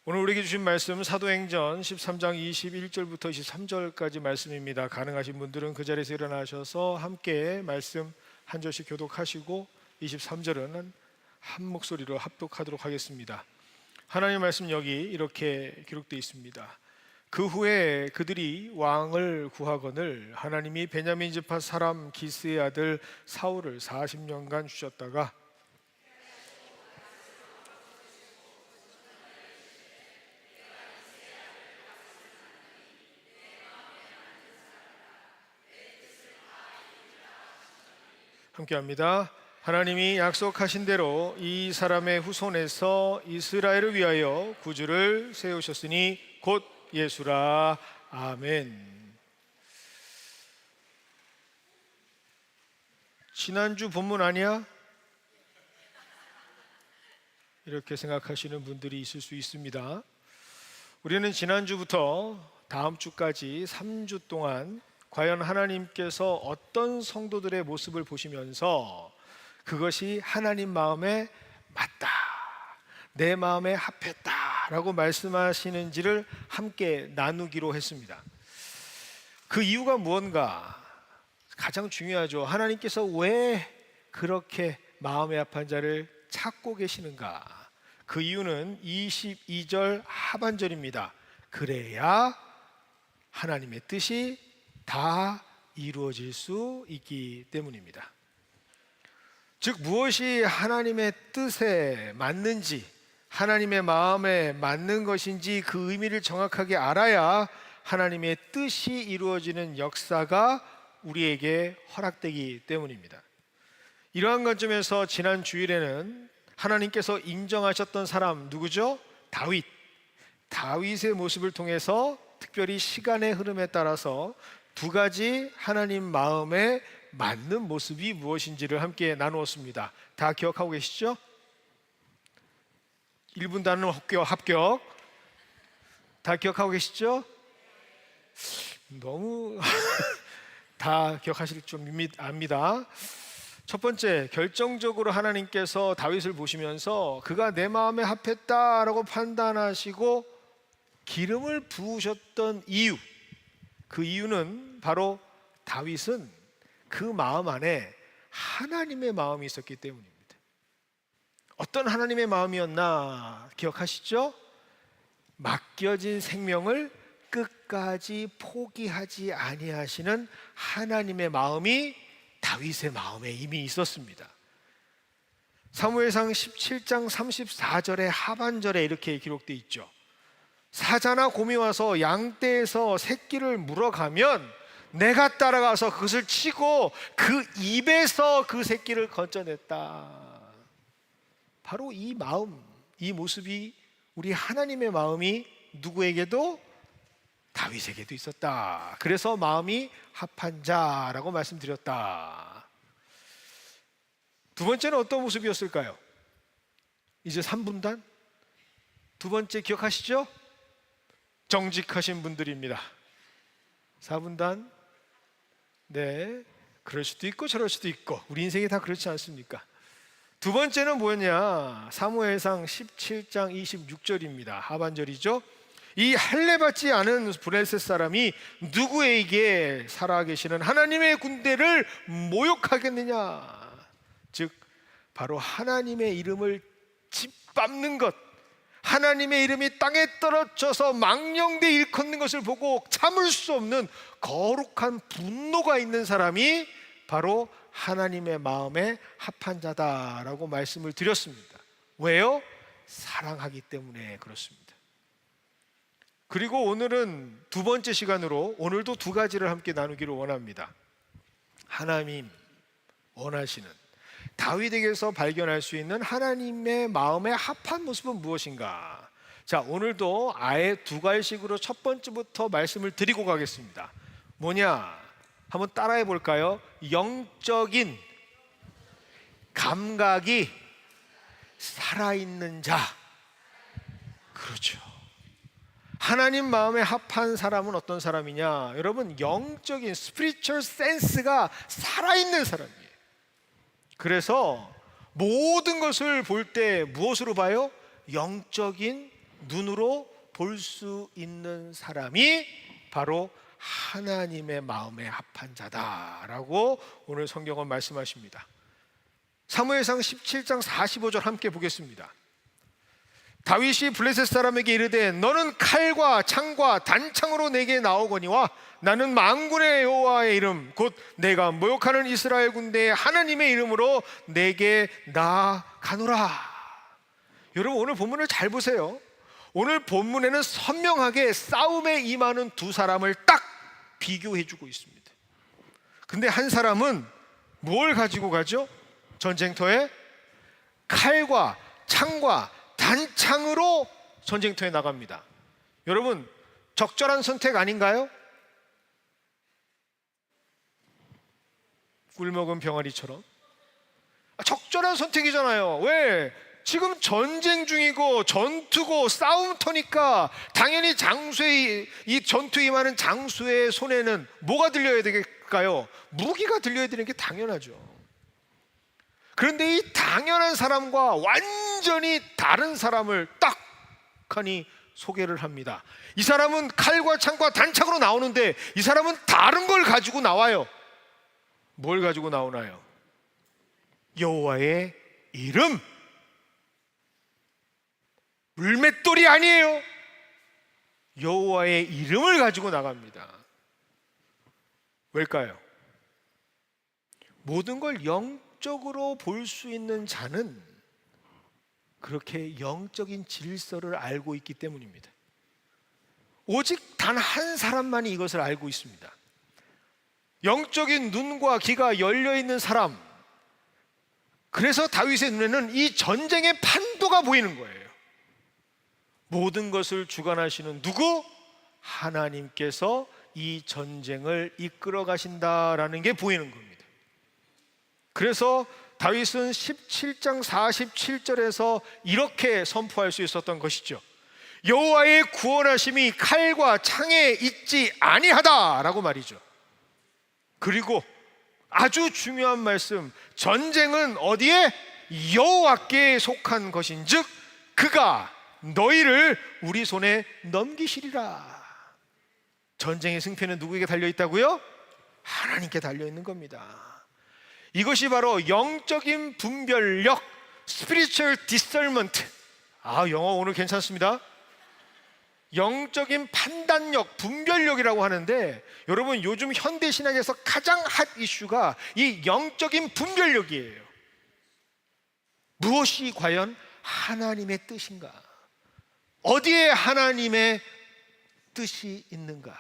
오늘 우리에게 주신 말씀 사도행전 13장 21절부터 23절까지 말씀입니다. 가능하신 분들은 그 자리에서 일어나셔서 함께 말씀 한 절씩 교독하시고 23절은 한 목소리로 합독하도록 하겠습니다. 하나님의 말씀 여기 이렇게 기록되어 있습니다. 그 후에 그들이 왕을 구하거늘 하나님이 베냐민 지파 사람 기스의 아들 사울을 40년간 주셨다가 함께합니다. 하나님이 약속하신 대로 이 사람의 후손에서 이스라엘을 위하여 구주를 세우셨으니 곧 예수라. 아멘. 지난주 본문 아니야? 이렇게 생각하시는 분들이 있을 수 있습니다. 우리는 지난주부터 다음 주까지 3주 동안 과연 하나님께서 어떤 성도들의 모습을 보시면서 그것이 하나님 마음에 맞다, 내 마음에 합했다 라고 말씀하시는지를 함께 나누기로 했습니다. 그 이유가 무언가? 가장 중요하죠. 하나님께서 왜 그렇게 마음에 합한 자를 찾고 계시는가? 그 이유는 22절 하반절입니다. 그래야 하나님의 뜻이 다 이루어질 수 있기 때문입니다. 즉 무엇이 하나님의 뜻에 맞는지, 하나님의 마음에 맞는 것인지 그 의미를 정확하게 알아야 하나님의 뜻이 이루어지는 역사가 우리에게 허락되기 때문입니다. 이러한 관점에서 지난 주일에는 하나님께서 인정하셨던 사람 누구죠? 다윗의 모습을 통해서 특별히 시간의 흐름에 따라서 두 가지 하나님 마음에 맞는 모습이 무엇인지를 함께 나누었습니다. 다 기억하고 계시죠? 1분 단어 합격. 다 기억하고 계시죠? 너무 다 기억하실 줄 압니다. 첫 번째, 결정적으로 하나님께서 다윗을 보시면서 그가 내 마음에 합했다라고 판단하시고 기름을 부으셨던 이유, 그 이유는 바로 다윗은 그 마음 안에 하나님의 마음이 있었기 때문입니다. 어떤 하나님의 마음이었나 기억하시죠? 맡겨진 생명을 끝까지 포기하지 아니하시는 하나님의 마음이 다윗의 마음에 이미 있었습니다. 사무엘상 17장 34절의 하반절에 이렇게 기록되어 있죠. 사자나 곰이 와서 양떼에서 새끼를 물어가면 내가 따라가서 그것을 치고 그 입에서 그 새끼를 건져냈다. 바로 이 마음, 이 모습이 우리 하나님의 마음이 누구에게도? 다윗에게도 있었다. 그래서 마음이 합한 자라고 말씀드렸다. 두 번째는 어떤 모습이었을까요? 이제 3분단? 두 번째 기억하시죠? 정직하신 분들입니다. 4분단? 네, 그럴 수도 있고 저럴 수도 있고 우리 인생이 다 그렇지 않습니까? 두 번째는 뭐였냐? 사무엘상 17장 26절입니다. 하반절이죠. 이 할례받지 않은 브레셋 사람이 누구에게 살아계시는 하나님의 군대를 모욕하겠느냐? 즉 바로 하나님의 이름을 짓밟는 것, 하나님의 이름이 땅에 떨어져서 망령되이 일컫는 것을 보고 참을 수 없는 거룩한 분노가 있는 사람이 바로 하나님의 마음에 합한 자다라고 말씀을 드렸습니다. 왜요? 사랑하기 때문에 그렇습니다. 그리고 오늘은 두 번째 시간으로 오늘도 두 가지를 함께 나누기를 원합니다. 하나님 원하시는, 다윗에게서 발견할 수 있는 하나님의 마음에 합한 모습은 무엇인가? 자, 오늘도 아예 두 갈식으로 첫 번째부터 말씀을 드리고 가겠습니다. 뭐냐? 한번 따라해 볼까요? 영적인 감각이 살아있는 자. 그렇죠. 하나님 마음에 합한 사람은 어떤 사람이냐? 여러분, 영적인 스피리추얼 센스가 살아있는 사람이에요. 그래서 모든 것을 볼 때 무엇으로 봐요? 영적인 눈으로 볼 수 있는 사람이 바로 하나님의 마음에 합한 자다라고 오늘 성경은 말씀하십니다. 사무엘상 17장 45절 함께 보겠습니다. 다윗이 블레셋 사람에게 이르되 너는 칼과 창과 단창으로 내게 나오거니와 나는 만군의 여호와의 이름 곧 내가 모욕하는 이스라엘 군대의 하나님의 이름으로 내게 나아가노라. 여러분, 오늘 본문을 잘 보세요. 오늘 본문에는 선명하게 싸움에 임하는 두 사람을 딱 비교해주고 있습니다. 근데 한 사람은 뭘 가지고 가죠? 전쟁터에 칼과 창과 단창으로 전쟁터에 나갑니다. 여러분, 적절한 선택 아닌가요? 꿀먹은 병아리처럼 적절한 선택이잖아요. 왜? 지금 전쟁 중이고 전투고 싸움터니까 당연히 장수의 이 전투에 임하는 장수의 손에는 뭐가 들려야 될까요? 무기가 들려야 되는 게 당연하죠. 그런데 이 당연한 사람과 완전히 다른 사람을 딱 하니 소개를 합니다. 이 사람은 칼과 창과 단창으로 나오는데 이 사람은 다른 걸 가지고 나와요. 뭘 가지고 나오나요? 여호와의 이름. 물맷돌이 아니에요. 여호와의 이름을 가지고 나갑니다. 왜일까요? 모든 걸 영적으로 볼 수 있는 자는 그렇게 영적인 질서를 알고 있기 때문입니다. 오직 단 한 사람만이 이것을 알고 있습니다. 영적인 눈과 귀가 열려있는 사람. 그래서 다윗의 눈에는 이 전쟁의 판도가 보이는 거예요. 모든 것을 주관하시는 누구? 하나님께서 이 전쟁을 이끌어 가신다라는 게 보이는 겁니다. 그래서 다윗은 17장 47절에서 이렇게 선포할 수 있었던 것이죠. 여호와의 구원하심이 칼과 창에 있지 아니하다라고 말이죠. 그리고 아주 중요한 말씀, 전쟁은 어디에? 여호와께 속한 것인즉 그가 너희를 우리 손에 넘기시리라. 전쟁의 승패는 누구에게 달려있다고요? 하나님께 달려있는 겁니다. 이것이 바로 영적인 분별력, spiritual discernment. 영어 오늘 괜찮습니다. 영적인 판단력, 분별력이라고 하는데 여러분, 요즘 현대신학에서 가장 핫 이슈가 이 영적인 분별력이에요. 무엇이 과연 하나님의 뜻인가? 어디에 하나님의 뜻이 있는가?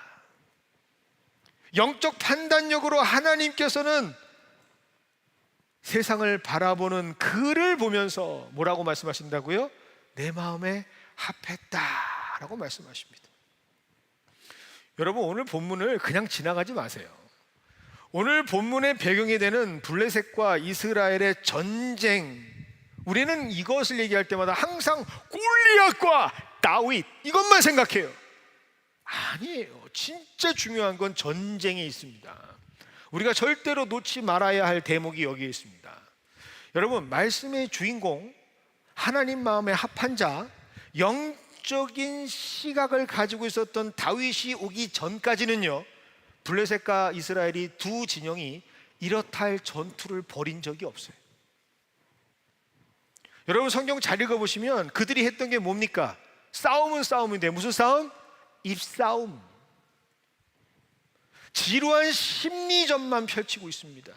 영적 판단력으로 하나님께서는 세상을 바라보는 그를 보면서 뭐라고 말씀하신다고요? 내 마음에 합했다라고 말씀하십니다. 여러분, 오늘 본문을 그냥 지나가지 마세요. 오늘 본문의 배경이 되는 블레셋과 이스라엘의 전쟁, 우리는 이것을 얘기할 때마다 항상 골리앗과 다윗 이것만 생각해요. 아니에요. 진짜 중요한 건 전쟁에 있습니다. 우리가 절대로 놓지 말아야 할 대목이 여기에 있습니다. 여러분, 말씀의 주인공, 하나님 마음에 합한 자, 영적인 시각을 가지고 있었던 다윗이 오기 전까지는요, 블레셋과 이스라엘이 두 진영이 이렇다 할 전투를 벌인 적이 없어요. 여러분, 성경 잘 읽어보시면 그들이 했던 게 뭡니까? 싸움은 싸움인데 무슨 싸움? 입싸움. 지루한 심리전만 펼치고 있습니다.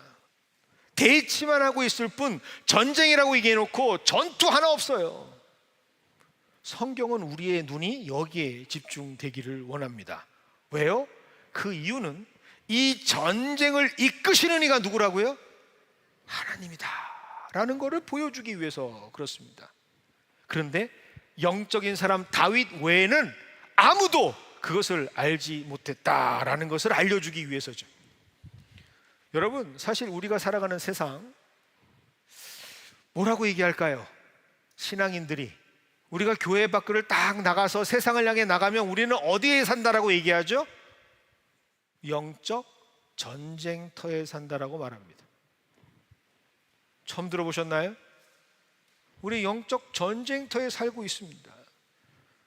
대치만 하고 있을 뿐 전쟁이라고 얘기해놓고 전투 하나 없어요. 성경은 우리의 눈이 여기에 집중되기를 원합니다. 왜요? 그 이유는 이 전쟁을 이끄시는 이가 누구라고요? 하나님이다 라는 것을 보여주기 위해서 그렇습니다. 그런데 영적인 사람 다윗 외에는 아무도 그것을 알지 못했다라는 것을 알려주기 위해서죠. 여러분, 사실 우리가 살아가는 세상 뭐라고 얘기할까요? 신앙인들이 우리가 교회 밖을 딱 나가서 세상을 향해 나가면 우리는 어디에 산다라고 얘기하죠? 영적 전쟁터에 산다라고 말합니다. 처음 들어보셨나요? 우리 영적 전쟁터에 살고 있습니다.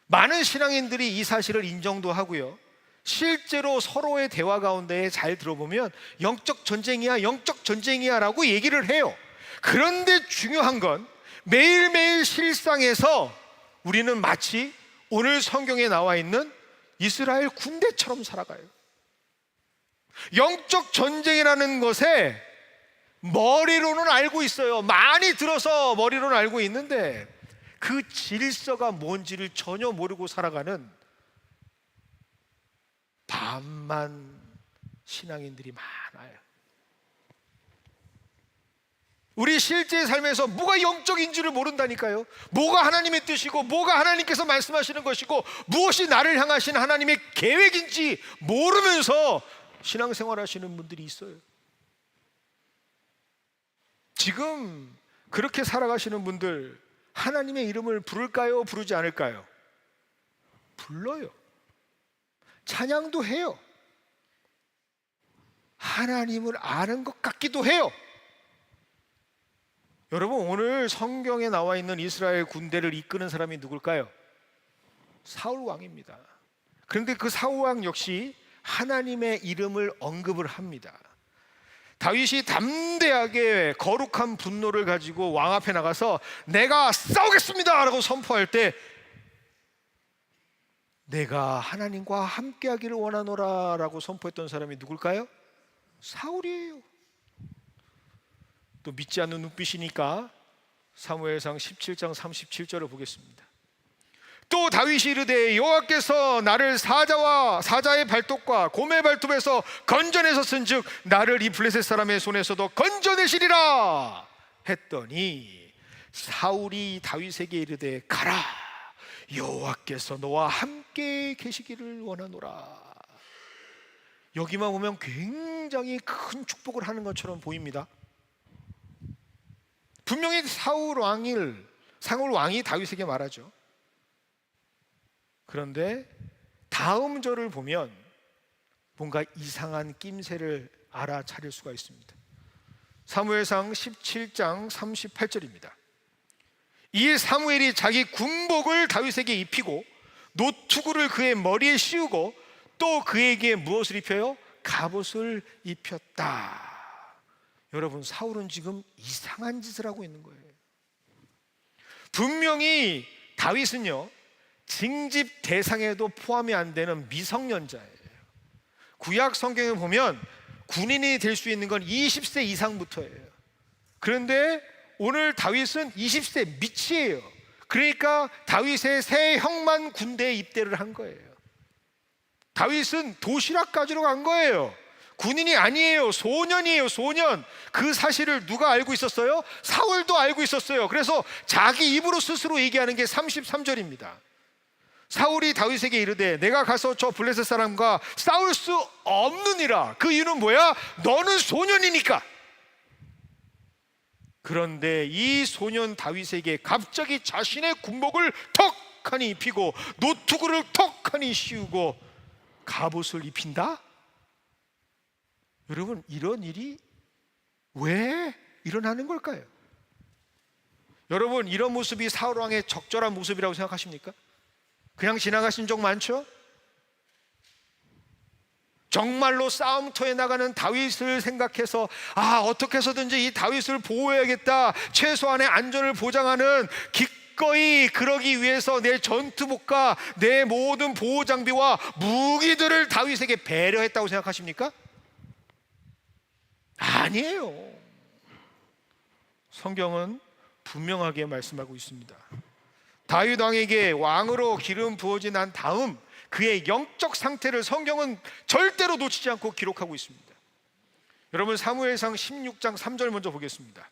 많은 신앙인들이 이 사실을 인정도 하고요, 실제로 서로의 대화 가운데 잘 들어보면 영적 전쟁이야, 영적 전쟁이야 라고 얘기를 해요. 그런데 중요한 건 매일매일 실상에서 우리는 마치 오늘 성경에 나와 있는 이스라엘 군대처럼 살아가요. 영적 전쟁이라는 것에 머리로는 알고 있어요. 많이 들어서 머리로는 알고 있는데 그 질서가 뭔지를 전혀 모르고 살아가는 반만 신앙인들이 많아요. 우리 실제 삶에서 뭐가 영적인지를 모른다니까요. 뭐가 하나님의 뜻이고 뭐가 하나님께서 말씀하시는 것이고 무엇이 나를 향하신 하나님의 계획인지 모르면서 신앙생활 하시는 분들이 있어요. 지금 그렇게 살아가시는 분들 하나님의 이름을 부를까요? 부르지 않을까요? 불러요. 찬양도 해요. 하나님을 아는 것 같기도 해요. 여러분, 오늘 성경에 나와 있는 이스라엘 군대를 이끄는 사람이 누굴까요? 사울 왕입니다. 그런데 그 사울 왕 역시 하나님의 이름을 언급을 합니다. 다윗이 담대하게 거룩한 분노를 가지고 왕 앞에 나가서 내가 싸우겠습니다 라고 선포할 때 내가 하나님과 함께하기를 원하노라 라고 선포했던 사람이 누굴까요? 사울이에요. 또 믿지 않는 눈빛이니까 사무엘상 17장 37절을 보겠습니다. 또 다윗이 이르되 여호와께서 나를 사자의 발톱과 곰의 발톱에서 건져내셨은즉 나를 이 블레셋 사람의 손에서도 건져내시리라 했더니 사울이 다윗에게 이르되 가라, 여호와께서 너와 함께 계시기를 원하노라. 여기만 보면 굉장히 큰 축복을 하는 것처럼 보입니다. 분명히 사울 왕이 다윗에게 말하죠. 그런데 다음 절을 보면 뭔가 이상한 낌새를 알아차릴 수가 있습니다. 사무엘상 17장 38절입니다. 이 사무엘이 자기 군복을 다윗에게 입히고 노투구를 그의 머리에 씌우고 또 그에게 무엇을 입혀요? 갑옷을 입혔다. 여러분, 사울은 지금 이상한 짓을 하고 있는 거예요. 분명히 다윗은요, 징집 대상에도 포함이 안 되는 미성년자예요. 구약 성경에 보면 군인이 될 수 있는 건 20세 이상부터예요. 그런데 오늘 다윗은 20세 미치예요. 그러니까 다윗의 세 형만 군대에 입대를 한 거예요. 다윗은 도시락 가지러 간 거예요. 군인이 아니에요. 소년이에요. 소년. 그 사실을 누가 알고 있었어요? 사울도 알고 있었어요. 그래서 자기 입으로 스스로 얘기하는 게 33절입니다. 사울이 다윗에게 이르되 내가 가서 저 블레셋 사람과 싸울 수 없느니라. 그 이유는 뭐야? 너는 소년이니까. 그런데 이 소년 다윗에게 갑자기 자신의 군복을 턱하니 입히고 노투구를 턱하니 씌우고 갑옷을 입힌다? 여러분, 이런 일이 왜 일어나는 걸까요? 여러분, 이런 모습이 사울 왕의 적절한 모습이라고 생각하십니까? 그냥 지나가신 적 많죠? 정말로 싸움터에 나가는 다윗을 생각해서 어떻게 해서든지 이 다윗을 보호해야겠다, 최소한의 안전을 보장하는, 기꺼이 그러기 위해서 내 전투복과 내 모든 보호장비와 무기들을 다윗에게 배려했다고 생각하십니까? 아니에요. 성경은 분명하게 말씀하고 있습니다. 다윗 왕에게 왕으로 기름 부어진 난 다음 그의 영적 상태를 성경은 절대로 놓치지 않고 기록하고 있습니다. 여러분, 사무엘상 16장 3절 먼저 보겠습니다.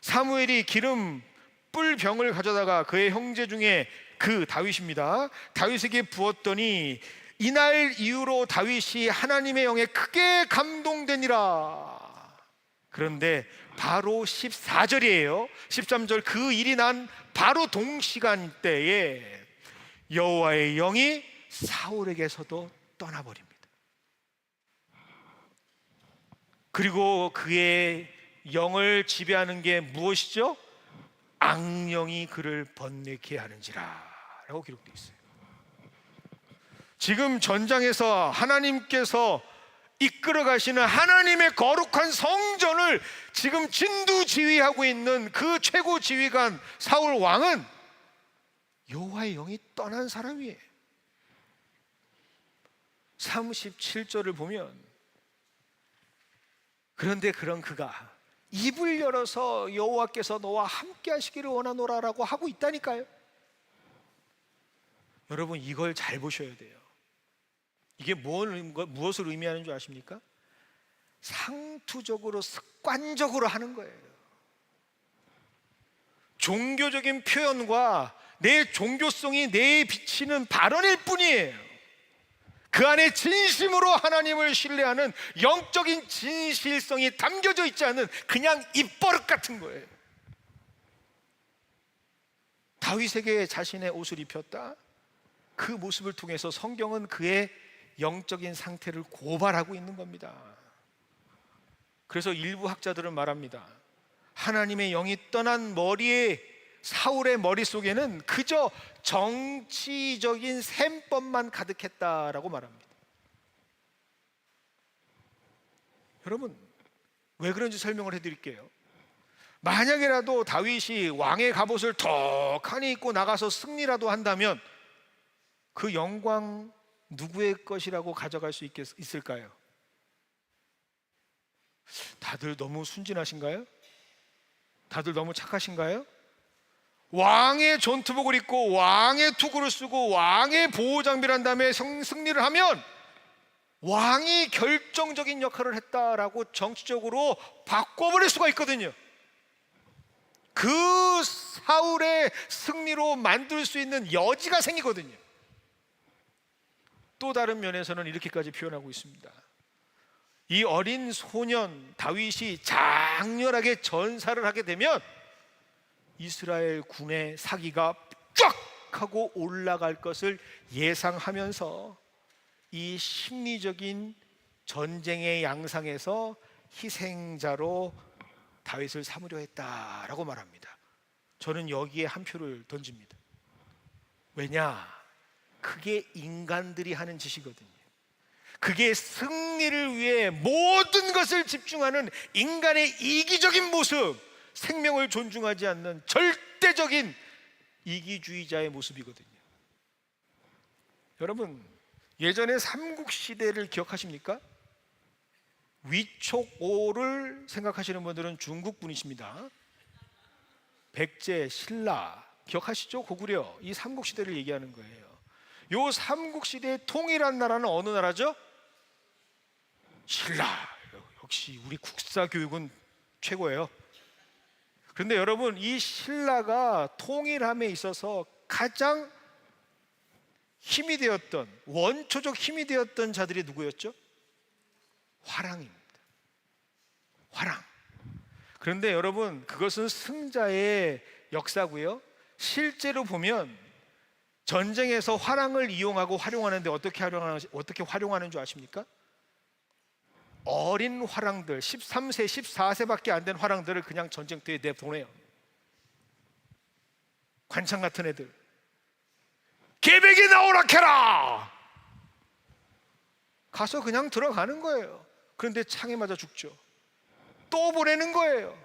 사무엘이 기름 뿔병을 가져다가 그의 형제 중에 그 다윗입니다. 다윗에게 부었더니 이날 이후로 다윗이 하나님의 영에 크게 감동되니라. 그런데 바로 14절이에요. 13절, 그 일이 난 바로 동시간대에 여호와의 영이 사울에게서도 떠나버립니다. 그리고 그의 영을 지배하는 게 무엇이죠? 악령이 그를 번뇌케 하는지라 라고 기록되어 있어요. 지금 전장에서 하나님께서 이끌어 가시는 하나님의 거룩한 성전을 지금 진두지휘하고 있는 그 최고 지휘관 사울 왕은 여호와의 영이 떠난 사람이에요. 37절을 보면, 그런데 그런 그가 입을 열어서 여호와께서 너와 함께 하시기를 원하노라라고 하고 있다니까요. 여러분, 이걸 잘 보셔야 돼요. 이게 무엇을 의미하는 줄 아십니까? 상투적으로 습관적으로 하는 거예요. 종교적인 표현과 내 종교성이 내에 비치는 발언일 뿐이에요. 그 안에 진심으로 하나님을 신뢰하는 영적인 진실성이 담겨져 있지 않은 그냥 입버릇 같은 거예요. 다윗에게 자신의 옷을 입혔다. 그 모습을 통해서 성경은 그의 영적인 상태를 고발하고 있는 겁니다. 그래서 일부 학자들은 말합니다. 하나님의 영이 떠난 사울의 머릿속에는 그저 정치적인 셈법만 가득했다라고 말합니다. 여러분, 왜 그런지 설명을 해드릴게요. 만약에라도 다윗이 왕의 갑옷을 턱하니 입고 나가서 승리라도 한다면 그 영광 누구의 것이라고 가져갈 수 있을까요? 다들 너무 순진하신가요? 다들 너무 착하신가요? 왕의 전투복을 입고 왕의 투구를 쓰고 왕의 보호장비를 한 다음에 승리를 하면 왕이 결정적인 역할을 했다라고 정치적으로 바꿔버릴 수가 있거든요. 그 사울의 승리로 만들 수 있는 여지가 생기거든요. 또 다른 면에서는 이렇게까지 표현하고 있습니다. 이 어린 소년 다윗이 장렬하게 전사를 하게 되면 이스라엘 군의 사기가 쫙 하고 올라갈 것을 예상하면서 이 심리적인 전쟁의 양상에서 희생자로 다윗을 삼으려 했다라고 말합니다. 저는 여기에 한 표를 던집니다. 왜냐? 그게 인간들이 하는 짓이거든요. 그게 승리를 위해 모든 것을 집중하는 인간의 이기적인 모습, 생명을 존중하지 않는 절대적인 이기주의자의 모습이거든요. 여러분, 예전에 삼국시대를 기억하십니까? 위촉오를 생각하시는 분들은 중국 분이십니다. 백제, 신라 기억하시죠? 고구려, 이 삼국시대를 얘기하는 거예요. 요 삼국시대의 통일한 나라는 어느 나라죠? 신라. 역시 우리 국사교육은 최고예요. 그런데 여러분, 이 신라가 통일함에 있어서 가장 힘이 되었던, 원초적 힘이 되었던 자들이 누구였죠? 화랑입니다. 화랑. 그런데 여러분, 그것은 승자의 역사고요. 실제로 보면 전쟁에서 화랑을 이용하고 활용하는데 어떻게 활용하는 줄 아십니까? 어린 화랑들, 13세, 14세밖에 안 된 화랑들을 그냥 전쟁터에 내보내요. 관창 같은 애들. 계백이 나오라 캐라! 가서 그냥 들어가는 거예요. 그런데 창에 맞아 죽죠. 또 보내는 거예요.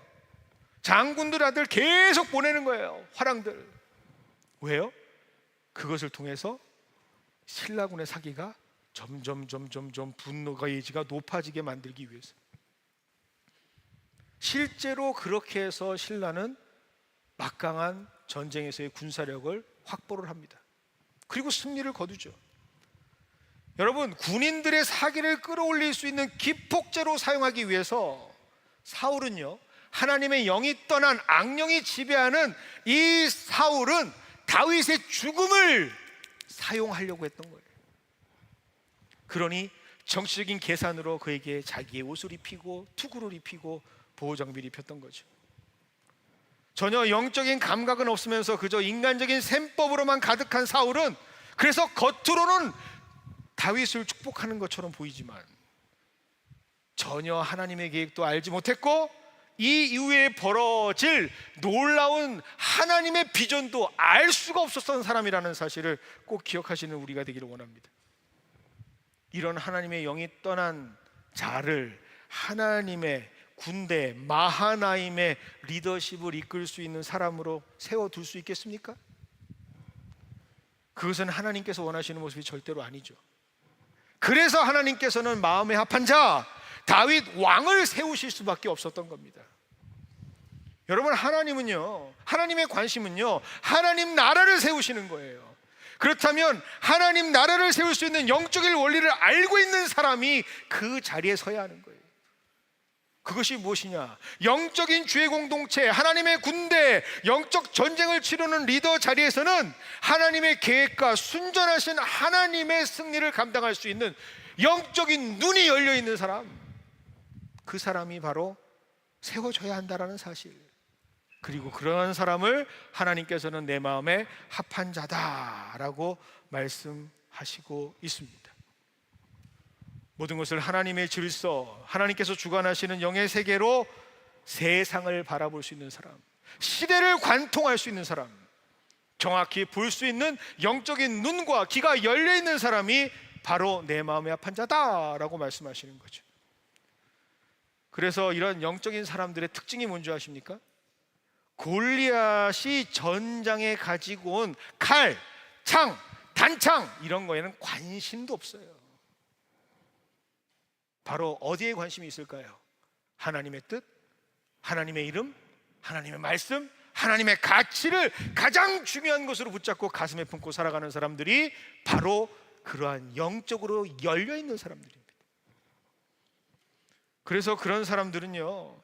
장군들 아들 계속 보내는 거예요. 화랑들. 왜요? 그것을 통해서 신라군의 사기가 점점 분노가 의지가 높아지게 만들기 위해서. 실제로 그렇게 해서 신라는 막강한 전쟁에서의 군사력을 확보를 합니다. 그리고 승리를 거두죠. 여러분, 군인들의 사기를 끌어올릴 수 있는 기폭제로 사용하기 위해서 사울은요, 하나님의 영이 떠난 악령이 지배하는 이 사울은 다윗의 죽음을 사용하려고 했던 거예요. 그러니 정치적인 계산으로 그에게 자기의 옷을 입히고 투구를 입히고 보호장비를 입혔던 거죠. 전혀 영적인 감각은 없으면서 그저 인간적인 셈법으로만 가득한 사울은 그래서 겉으로는 다윗을 축복하는 것처럼 보이지만 전혀 하나님의 계획도 알지 못했고 이 이후에 벌어질 놀라운 하나님의 비전도 알 수가 없었던 사람이라는 사실을 꼭 기억하시는 우리가 되기를 원합니다. 이런 하나님의 영이 떠난 자를 하나님의 군대 마하나임의 리더십을 이끌 수 있는 사람으로 세워둘 수 있겠습니까? 그것은 하나님께서 원하시는 모습이 절대로 아니죠. 그래서 하나님께서는 마음에 합한 자 다윗 왕을 세우실 수밖에 없었던 겁니다. 여러분, 하나님은요, 하나님의 관심은요, 하나님 나라를 세우시는 거예요. 그렇다면 하나님 나라를 세울 수 있는 영적인 원리를 알고 있는 사람이 그 자리에 서야 하는 거예요. 그것이 무엇이냐? 영적인 주의 공동체, 하나님의 군대, 영적 전쟁을 치르는 리더 자리에서는 하나님의 계획과 순전하신 하나님의 승리를 감당할 수 있는 영적인 눈이 열려 있는 사람, 그 사람이 바로 세워져야 한다라는 사실, 그리고 그러한 사람을 하나님께서는 내 마음에 합한 자다라고 말씀하시고 있습니다. 모든 것을 하나님의 질서, 하나님께서 주관하시는 영의 세계로 세상을 바라볼 수 있는 사람, 시대를 관통할 수 있는 사람, 정확히 볼 수 있는 영적인 눈과 귀가 열려있는 사람이 바로 내 마음에 합한 자다라고 말씀하시는 거죠. 그래서 이런 영적인 사람들의 특징이 뭔지 아십니까? 골리앗이 전장에 가지고 온 칼, 창, 단창 이런 거에는 관심도 없어요. 바로 어디에 관심이 있을까요? 하나님의 뜻, 하나님의 이름, 하나님의 말씀, 하나님의 가치를 가장 중요한 것으로 붙잡고 가슴에 품고 살아가는 사람들이 바로 그러한 영적으로 열려있는 사람들입니다. 그래서 그런 사람들은요,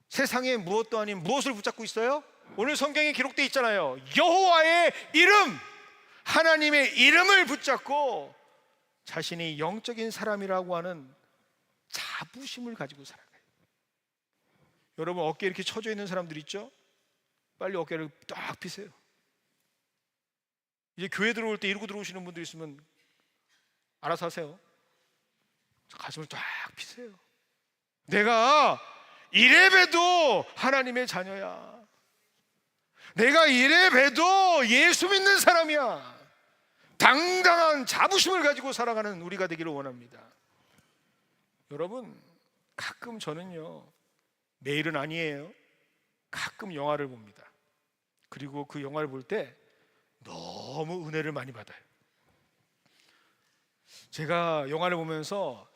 세상에 무엇도 아닌 무엇을 붙잡고 있어요? 오늘 성경에 기록되어 있잖아요. 여호와의 이름, 하나님의 이름을 붙잡고 자신이 영적인 사람이라고 하는 자부심을 가지고 살아가요. 여러분, 어깨에 이렇게 쳐져 있는 사람들 있죠? 빨리 어깨를 딱 피세요. 이제 교회 들어올 때 이러고 들어오시는 분들 있으면 알아서 하세요. 가슴을 딱 피세요. 내가 이래봬도 하나님의 자녀야. 내가 이래봬도 예수 믿는 사람이야. 당당한 자부심을 가지고 살아가는 우리가 되기를 원합니다. 여러분, 가끔 저는요, 매일은 아니에요, 가끔 영화를 봅니다. 그리고 그 영화를 볼 때 너무 은혜를 많이 받아요. 제가 영화를 보면서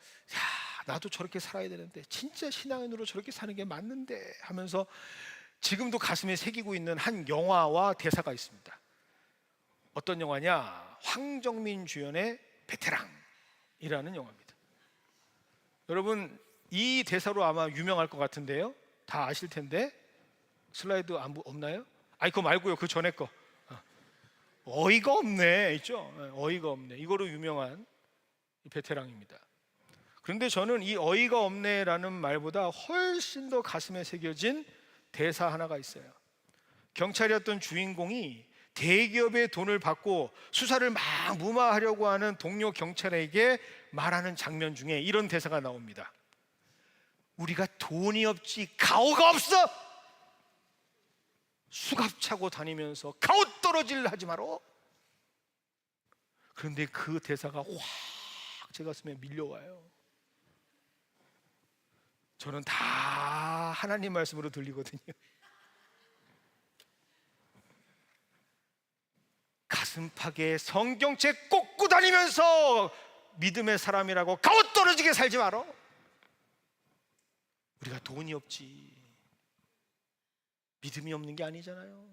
나도 저렇게 살아야 되는데, 진짜 신앙인으로 저렇게 사는 게 맞는데 하면서 지금도 가슴에 새기고 있는 한 영화와 대사가 있습니다. 어떤 영화냐? 황정민 주연의 베테랑이라는 영화입니다. 여러분, 이 대사로 아마 유명할 것 같은데요, 다 아실 텐데. 슬라이드 없나요? 아니, 그거 말고요, 그 전에 거. 어이가 없네 있죠? 어이가 없네, 이거로 유명한 베테랑입니다. 그런데 저는 이 어이가 없네라는 말보다 훨씬 더 가슴에 새겨진 대사 하나가 있어요. 경찰이었던 주인공이 대기업의 돈을 받고 수사를 막 무마하려고 하는 동료 경찰에게 말하는 장면 중에 이런 대사가 나옵니다. 우리가 돈이 없지 가오가 없어. 수갑 차고 다니면서 가오 떨어질 하지 마라. 그런데 그 대사가 확 제 가슴에 밀려와요. 저는 다 하나님 말씀으로 들리거든요. 가슴팍에 성경책 꽂고 다니면서 믿음의 사람이라고 가오 떨어지게 살지 마라. 우리가 돈이 없지 믿음이 없는 게 아니잖아요.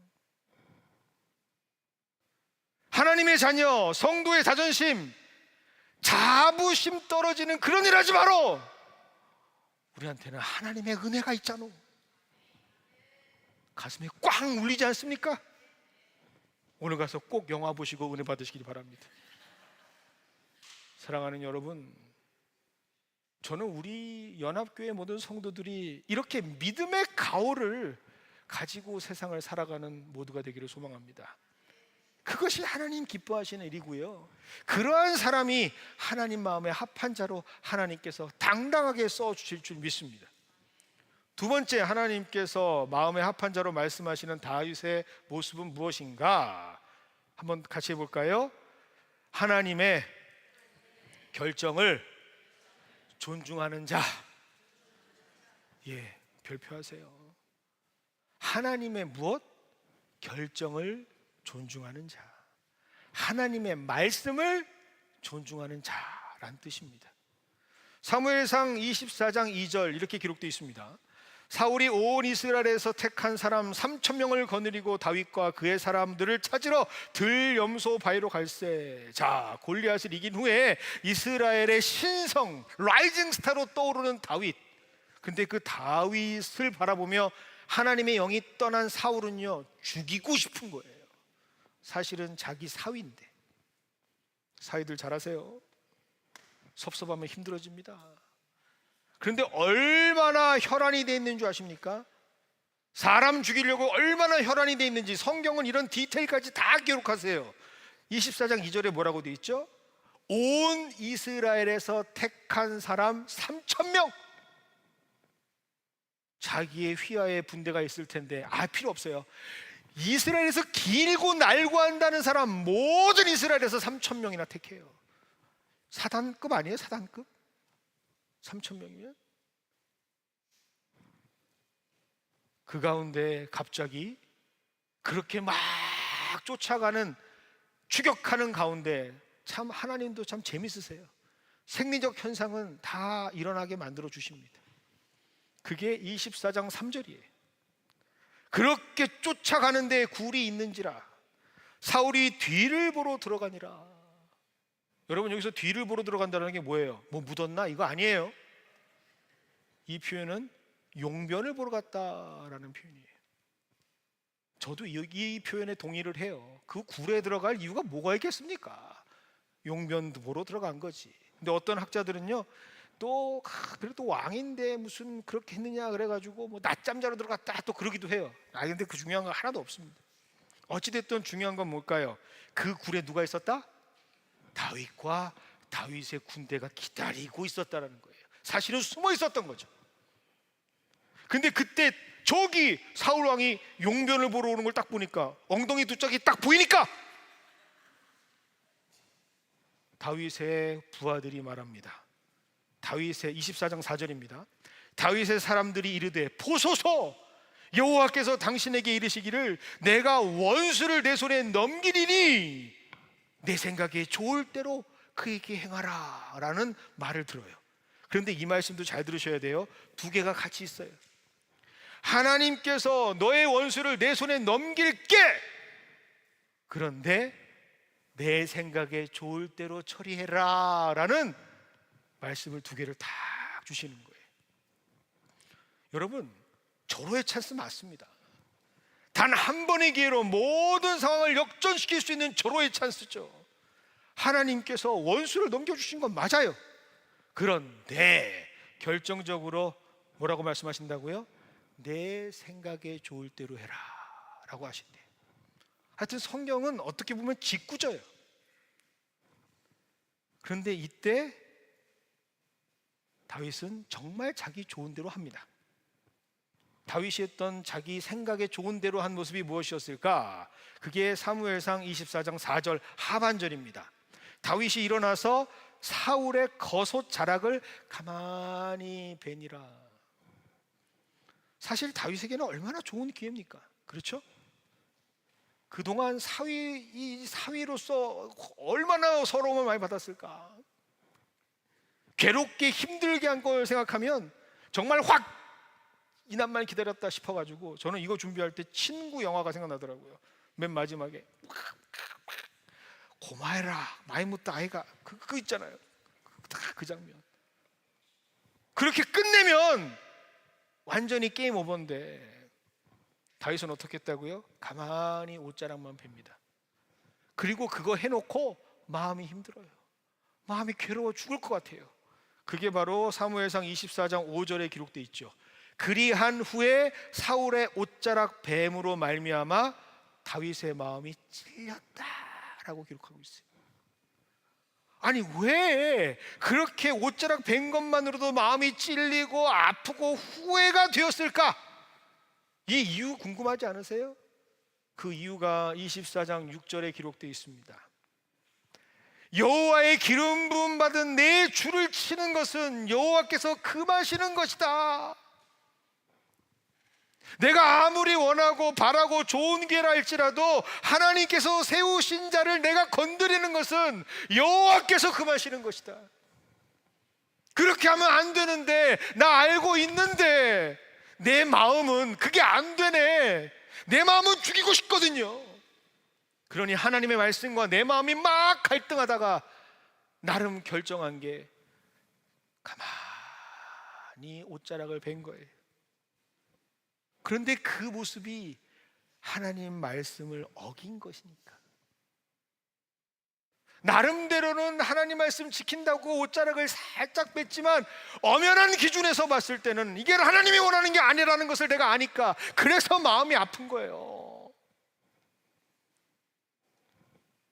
하나님의 자녀, 성도의 자존심, 자부심 떨어지는 그런 일 하지 마라. 우리한테는 하나님의 은혜가 있잖아. 가슴에 꽉 울리지 않습니까? 오늘 가서 꼭 영화 보시고 은혜 받으시기 바랍니다. 사랑하는 여러분, 저는 우리 연합교회 모든 성도들이 이렇게 믿음의 가오를 가지고 세상을 살아가는 모두가 되기를 소망합니다. 그것이 하나님 기뻐하시는 일이고요, 그러한 사람이 하나님 마음에 합한 자로 하나님께서 당당하게 써주실 줄 믿습니다. 두 번째, 하나님께서 마음에 합한 자로 말씀하시는 다윗의 모습은 무엇인가? 한번 같이 해볼까요? 하나님의 결정을 존중하는 자. 예, 별표하세요. 하나님의 무엇? 결정을 존중하는 자. 하나님의 말씀을 존중하는 자란 뜻입니다. 사무엘상 24장 2절 이렇게 기록되어 있습니다. 사울이 온 이스라엘에서 택한 사람 3,000명을 거느리고 다윗과 그의 사람들을 찾으러 들염소 바위로 갈새. 자, 골리앗을 이긴 후에 이스라엘의 신성 라이징 스타로 떠오르는 다윗. 근데 그 다윗을 바라보며 하나님의 영이 떠난 사울은요, 죽이고 싶은 거예요. 사실은 자기 사위인데. 사위들 잘하세요. 섭섭하면 힘들어집니다. 그런데 얼마나 혈안이 돼 있는 줄 아십니까? 사람 죽이려고 얼마나 혈안이 돼 있는지 성경은 이런 디테일까지 다 기록하세요. 24장 2절에 뭐라고 돼 있죠? 온 이스라엘에서 택한 사람 3,000명. 자기의 휘하에 분대가 있을 텐데 필요 없어요. 이스라엘에서 길고 날고 한다는 사람 모든 이스라엘에서 3,000명이나 택해요. 사단급 아니에요? 사단급? 3,000명이면? 그 가운데 갑자기 그렇게 막 쫓아가는, 추격하는 가운데 참 하나님도 참 재밌으세요. 생리적 현상은 다 일어나게 만들어 주십니다. 그게 24장 3절이에요. 그렇게 쫓아가는데 굴이 있는지라 사울이 뒤를 보러 들어가니라. 여러분, 여기서 뒤를 보러 들어간다는 게 뭐예요? 뭐 묻었나? 이거 아니에요. 이 표현은 용변을 보러 갔다라는 표현이에요. 저도 이 표현에 동의를 해요. 그 굴에 들어갈 이유가 뭐가 있겠습니까? 용변 보러 들어간 거지. 근데 어떤 학자들은요, 또 그래도 왕인데 무슨 그렇게 했느냐 그래가지고 뭐 낮잠 자러 들어갔다 또 그러기도 해요. 근데 그 중요한 건 하나도 없습니다. 어찌됐든 중요한 건 뭘까요? 그 굴에 누가 있었다? 다윗과 다윗의 군대가 기다리고 있었다는 거예요. 사실은 숨어 있었던 거죠. 근데 그때 저기 사울 왕이 용변을 보러 오는 걸 딱 보니까, 엉덩이 두 짝이 딱 보이니까 다윗의 부하들이 말합니다. 다윗의 24장 4절입니다. 다윗의 사람들이 이르되 보소서, 여호와께서 당신에게 이르시기를 내가 원수를 내 손에 넘기리니 내 생각에 좋을 대로 그에게 행하라 라는 말을 들어요. 그런데 이 말씀도 잘 들으셔야 돼요. 두 개가 같이 있어요. 하나님께서 너의 원수를 내 손에 넘길게, 그런데 내 생각에 좋을 대로 처리해라 라는 말씀을 두 개를 다 주시는 거예요. 여러분, 절호의 찬스 맞습니다. 단 한 번의 기회로 모든 상황을 역전시킬 수 있는 절호의 찬스죠. 하나님께서 원수를 넘겨주신 건 맞아요. 그런데 결정적으로 뭐라고 말씀하신다고요? 내 생각에 좋을 대로 해라 라고 하신대요. 하여튼 성경은 어떻게 보면 짓궂어요. 그런데 이때 다윗은 정말 자기 좋은 대로 합니다. 다윗이 했던 자기 생각에 좋은 대로 한 모습이 무엇이었을까? 그게 사무엘상 24장 4절 하반절입니다. 다윗이 일어나서 사울의 겉옷 자락을 가만히 베니라. 사실 다윗에게는 얼마나 좋은 기회입니까? 그렇죠? 그동안 사위로서 얼마나 서러움을 많이 받았을까? 괴롭게 힘들게 한 걸 생각하면 정말 확 이날만 기다렸다 싶어가지고 저는 이거 준비할 때 친구 영화가 생각나더라고요. 맨 마지막에 고마해라 많이 묻다 아이가 그거 있잖아요. 그 장면. 그렇게 끝내면 완전히 게임 오버인데 다윗은 어떻게 했다고요? 가만히 옷자락만 팹니다. 그리고 그거 해놓고 마음이 힘들어요. 마음이 괴로워 죽을 것 같아요. 그게 바로 사무엘상 24장 5절에 기록되어 있죠. 그리한 후에 사울의 옷자락 뱀으로 말미암아 다윗의 마음이 찔렸다라고 기록하고 있어요. 아니 왜 그렇게 옷자락 벤 것만으로도 마음이 찔리고 아프고 후회가 되었을까? 이 이유 궁금하지 않으세요? 그 이유가 24장 6절에 기록되어 있습니다. 여호와의 기름 부음 받은 내 줄을 치는 것은 여호와께서 금하시는 것이다. 내가 아무리 원하고 바라고 좋은 기회라 할지라도 하나님께서 세우신 자를 내가 건드리는 것은 여호와께서 금하시는 것이다. 그렇게 하면 안 되는데, 나 알고 있는데 내 마음은 그게 안 되네. 내 마음은 죽이고 싶거든요. 그러니 하나님의 말씀과 내 마음이 막 갈등하다가 나름 결정한 게 가만히 옷자락을 벤 거예요. 그런데 그 모습이 하나님 말씀을 어긴 것이니까. 나름대로는 하나님 말씀 지킨다고 옷자락을 살짝 뺐지만 엄연한 기준에서 봤을 때는 이게 하나님이 원하는 게 아니라는 것을 내가 아니까 그래서 마음이 아픈 거예요.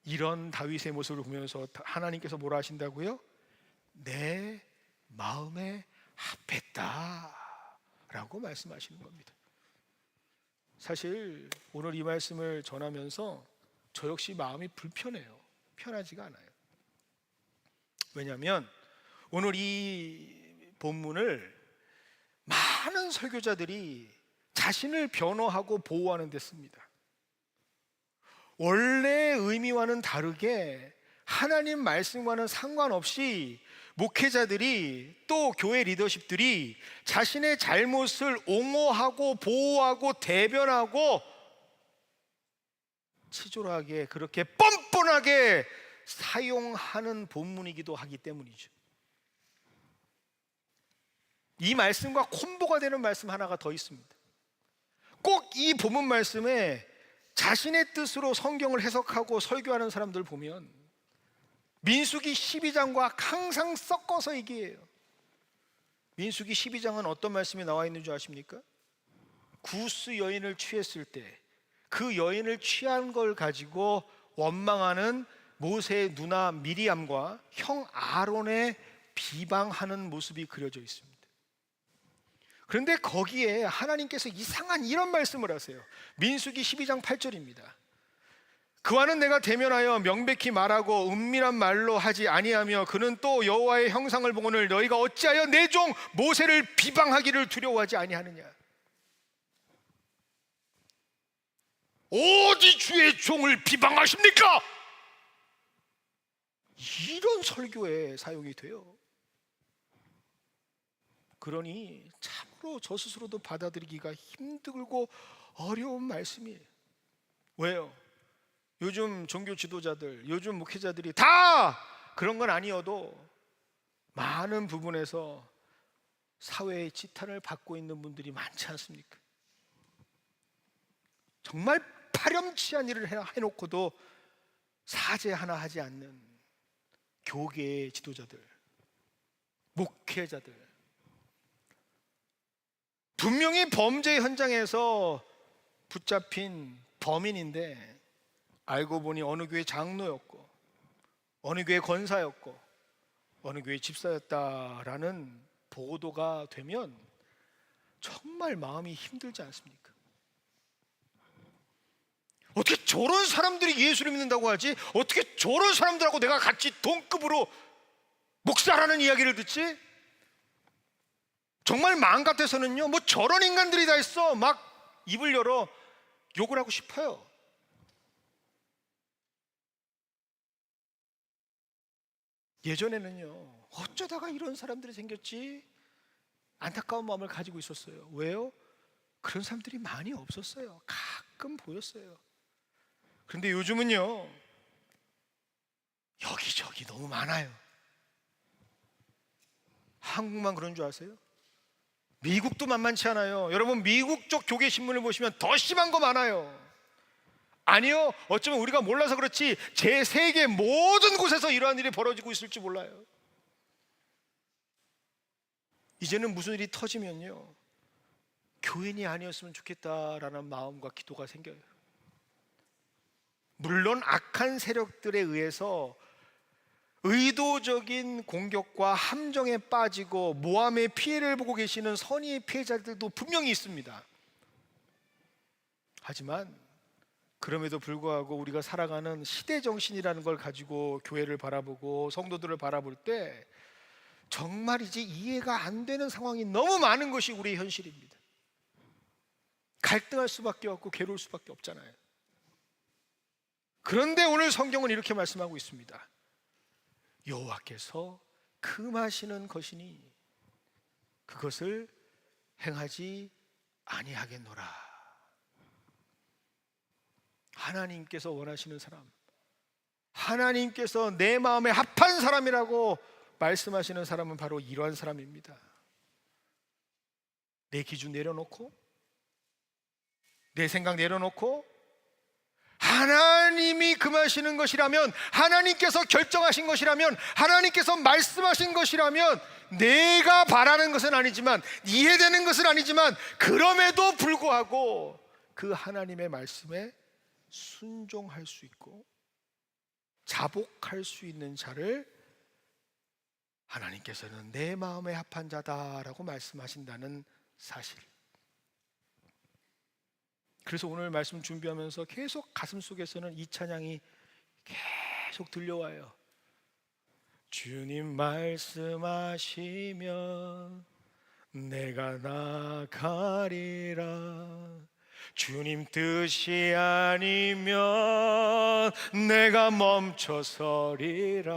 이런 다윗의 모습을 보면서 하나님께서 뭐라 하신다고요? 내 마음에 합했다 라고 말씀하시는 겁니다. 사실 오늘 이 말씀을 전하면서 저 역시 마음이 불편해요. 편하지가 않아요. 왜냐하면 오늘 이 본문을 많은 설교자들이 자신을 변호하고 보호하는 데 씁니다. 원래 의미와는 다르게 하나님 말씀과는 상관없이 목회자들이 또 교회 리더십들이 자신의 잘못을 옹호하고 보호하고 대변하고 치졸하게 그렇게 뻔뻔하게 사용하는 본문이기도 하기 때문이죠. 이 말씀과 콤보가 되는 말씀 하나가 더 있습니다. 꼭 이 본문 말씀에 자신의 뜻으로 성경을 해석하고 설교하는 사람들 보면 민수기 12장과 항상 섞어서 얘기해요. 민수기 12장은 어떤 말씀이 나와 있는 줄 아십니까? 구스 여인을 취했을 때 그 여인을 취한 걸 가지고 원망하는 모세의 누나 미리암과 형 아론의 비방하는 모습이 그려져 있습니다. 그런데 거기에 하나님께서 이상한 이런 말씀을 하세요. 민수기 12장 8절입니다. 그와는 내가 대면하여 명백히 말하고 은밀한 말로 하지 아니하며 그는 또 여호와의 형상을 보거늘 너희가 어찌하여 내 종 모세를 비방하기를 두려워하지 아니하느냐. 어디 주의 종을 비방하십니까? 이런 설교에 사용이 돼요. 그러니 참으로 저 스스로도 받아들이기가 힘들고 어려운 말씀이에요. 왜요? 요즘 종교 지도자들, 요즘 목회자들이 다 그런 건 아니어도 많은 부분에서 사회의 지탄을 받고 있는 분들이 많지 않습니까? 정말 파렴치한 일을 해놓고도 사죄 하나 하지 않는 교계의 지도자들, 목회자들, 분명히 범죄 현장에서 붙잡힌 범인인데 알고 보니 어느 교회 장로였고 어느 교회 권사였고 어느 교회 집사였다라는 보도가 되면 정말 마음이 힘들지 않습니까? 어떻게 저런 사람들이 예수를 믿는다고 하지? 어떻게 저런 사람들하고 내가 같이 동급으로 목사라는 이야기를 듣지? 정말 마음 같아서는요, 뭐 저런 인간들이 다 있어 막 입을 열어 욕을 하고 싶어요. 예전에는요, 어쩌다가 이런 사람들이 생겼지? 안타까운 마음을 가지고 있었어요. 왜요? 그런 사람들이 많이 없었어요. 가끔 보였어요. 그런데 요즘은요, 여기저기 너무 많아요. 한국만 그런 줄 아세요? 미국도 만만치 않아요. 여러분 미국 쪽 교계 신문을 보시면 더 심한 거 많아요. 아니요, 어쩌면 우리가 몰라서 그렇지 제 세계 모든 곳에서 이러한 일이 벌어지고 있을지 몰라요. 이제는 무슨 일이 터지면요, 교인이 아니었으면 좋겠다라는 마음과 기도가 생겨요. 물론 악한 세력들에 의해서 의도적인 공격과 함정에 빠지고 모함의 피해를 보고 계시는 선의의 피해자들도 분명히 있습니다. 하지만 그럼에도 불구하고 우리가 살아가는 시대 정신이라는 걸 가지고 교회를 바라보고 성도들을 바라볼 때 정말이지 이해가 안 되는 상황이 너무 많은 것이 우리의 현실입니다. 갈등할 수밖에 없고 괴로울 수밖에 없잖아요. 그런데 오늘 성경은 이렇게 말씀하고 있습니다. 여호와께서 금하시는 것이니 그것을 행하지 아니하겠노라. 하나님께서 원하시는 사람, 하나님께서 내 마음에 합한 사람이라고 말씀하시는 사람은 바로 이러한 사람입니다. 내 기준 내려놓고, 내 생각 내려놓고, 하나님이 금하시는 것이라면, 하나님께서 결정하신 것이라면, 하나님께서 말씀하신 것이라면, 내가 바라는 것은 아니지만, 이해되는 것은 아니지만, 그럼에도 불구하고 그 하나님의 말씀에 순종할 수 있고 자복할 수 있는 자를 하나님께서는 내 마음에 합한 자다라고 말씀하신다는 사실. 그래서 오늘 말씀 준비하면서 계속 가슴속에서는 이 찬양이 계속 들려와요. 주님 말씀하시면 내가 나가리라. 주님 뜻이 아니면 내가 멈춰서리라.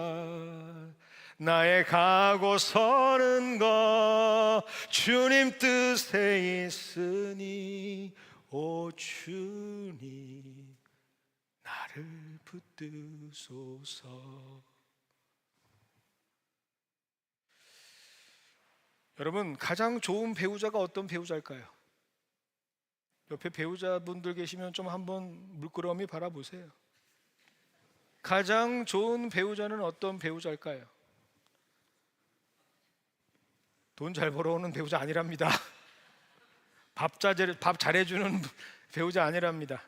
나의 가고 서는 것 주님 뜻에 있으니 오 주님 나를 붙드소서. 여러분, 가장 좋은 배우자가 어떤 배우자일까요? 옆에 배우자분들 계시면 좀 한번 물끄러미 바라보세요. 가장 좋은 배우자는 어떤 배우자일까요? 돈 잘 벌어오는 배우자 아니랍니다. 밥 잘해주는 배우자 아니랍니다.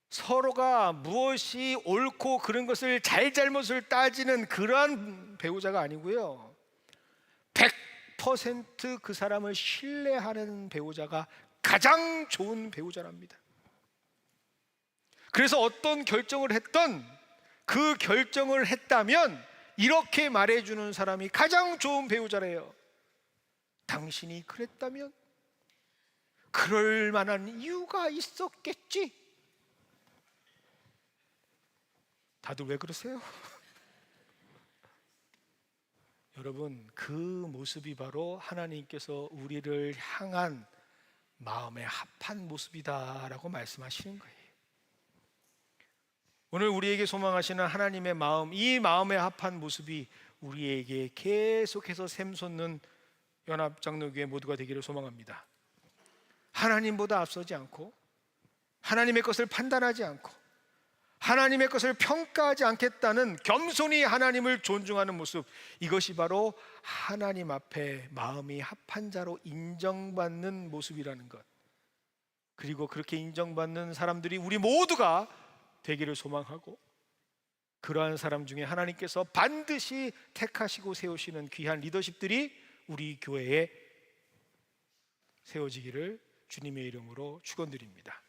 서로가 무엇이 옳고 그런 것을 잘잘못을 따지는 그러한 배우자가 아니고요, 100% 그 사람을 신뢰하는 배우자가 가장 좋은 배우자랍니다. 그래서 어떤 결정을 했던 그 결정을 했다면 이렇게 말해주는 사람이 가장 좋은 배우자래요. 당신이 그랬다면 그럴 만한 이유가 있었겠지. 다들 왜 그러세요? 여러분, 그 모습이 바로 하나님께서 우리를 향한 마음에 합한 모습이다라고 말씀하시는 거예요. 오늘 우리에게 소망하시는 하나님의 마음, 이 마음에 합한 모습이 우리에게 계속해서 샘솟는 연합장로교회 모두가 되기를 소망합니다. 하나님보다 앞서지 않고, 하나님의 것을 판단하지 않고, 하나님의 것을 평가하지 않겠다는 겸손히 하나님을 존중하는 모습, 이것이 바로 하나님 앞에 마음이 합한 자로 인정받는 모습이라는 것. 그리고 그렇게 인정받는 사람들이 우리 모두가 되기를 소망하고, 그러한 사람 중에 하나님께서 반드시 택하시고 세우시는 귀한 리더십들이 우리 교회에 세워지기를 주님의 이름으로 축원드립니다.